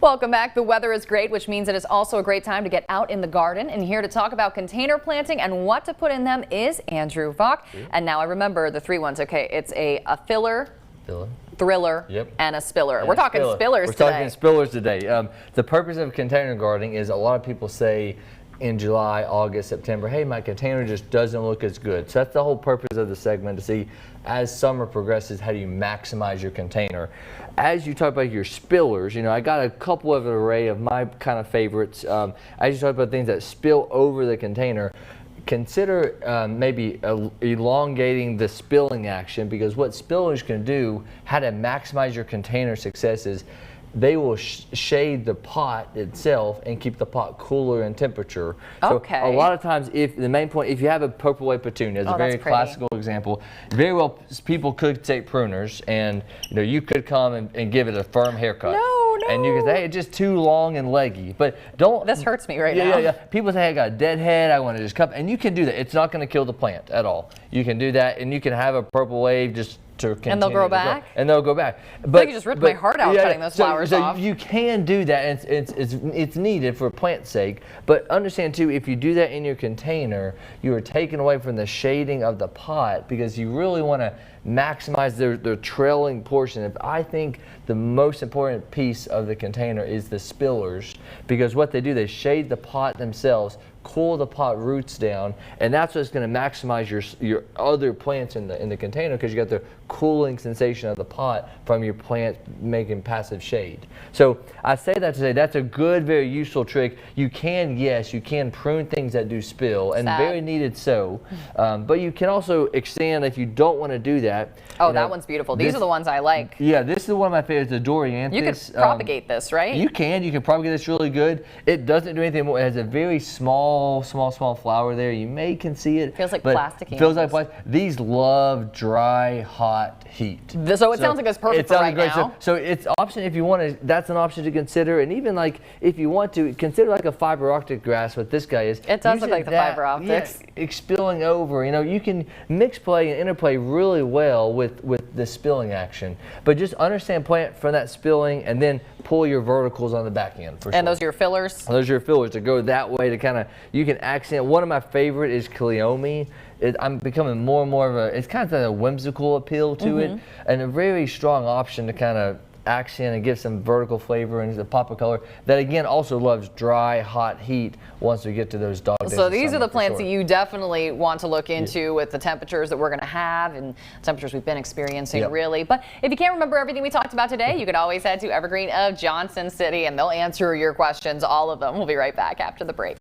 Welcome back. The weather is great, which means it is also a great time to get out in the garden. And here to talk about container planting and what to put in them is Andrew Valk. And now I remember the three ones. Okay, it's a filler, thriller, and a spiller. And we're talking spillers today. We're talking spillers today. The purpose of container gardening is a lot of people say in July, August, September, hey, my container just doesn't look as good. So that's the whole purpose of the segment, to see as summer progresses, how do you maximize your container. As you talk about your spillers, you know, I got a couple of an array of my kind of favorites. As you talk about things that spill over the container, consider maybe elongating the spilling action, because what spillers can do, how to maximize your container success is they will shade the pot itself and keep the pot cooler in temperature. So a lot of times, if the main point, if you have a purple wave petunia, it's a very classical example. Very well, people could take pruners, and you know, you could come and give it a firm haircut. And you can say, hey, it's just too long and leggy. But don't. This hurts me right now. People say, I got a dead head, I want to just cut. And you can do that. It's not going to kill the plant at all. You can do that, and you can have a purple wave just to continue. And they'll grow back? And they'll go back. But you just ripped my heart out cutting those flowers off. So you can do that, and it's needed for plant's sake. But understand too, if you do that in your container, you are taking away from the shading of the pot, because you really want to maximize their trailing portion. If I think the most important piece of the container is the spillers, because what they do, they shade the pot themselves, cool the pot roots down, and that's what's going to maximize your other plants in the container, because you got the cooling sensation of the pot from your plant making passive shade. So I say that to say that's a good, very useful trick. You can, yes, you can prune things that do spill, and very needed so, but you can also extend if you don't want to do that. Oh, that one's beautiful. These are the ones I like. Yeah, this is one of my favorites, the Dorianthus. You can propagate this, right? You can propagate this really good. It doesn't do anything more. It has a very small flower there. You can see it. Feels like plastic. Feels like plastic. These love dry, hot heat. So it sounds like it's perfect for right now. So it's option if you want to. That's an option to consider. And even like if you want to consider like a fiber optic grass, what this guy is. It does look like the fiber optics. Yeah, spilling over. You know, you can mix play and interplay really well with the spilling action. But just understand plant from that spilling, and then pull your verticals on the back end. And those are your fillers? Those are your fillers to go that way to kind of, you can accent. One of my favorite is Cleome. I'm becoming more and more of it's kind of a whimsical appeal to it, and a very strong option to kind of accent and give some vertical flavor and a pop of color that again also loves dry, hot heat once we get to those dog days. So these are the plants that you definitely want to look into with the temperatures that we're going to have and temperatures we've been experiencing really. But if you can't remember everything we talked about today, you can always head to Evergreen of Johnson City and they'll answer your questions, all of them. We'll be right back after the break.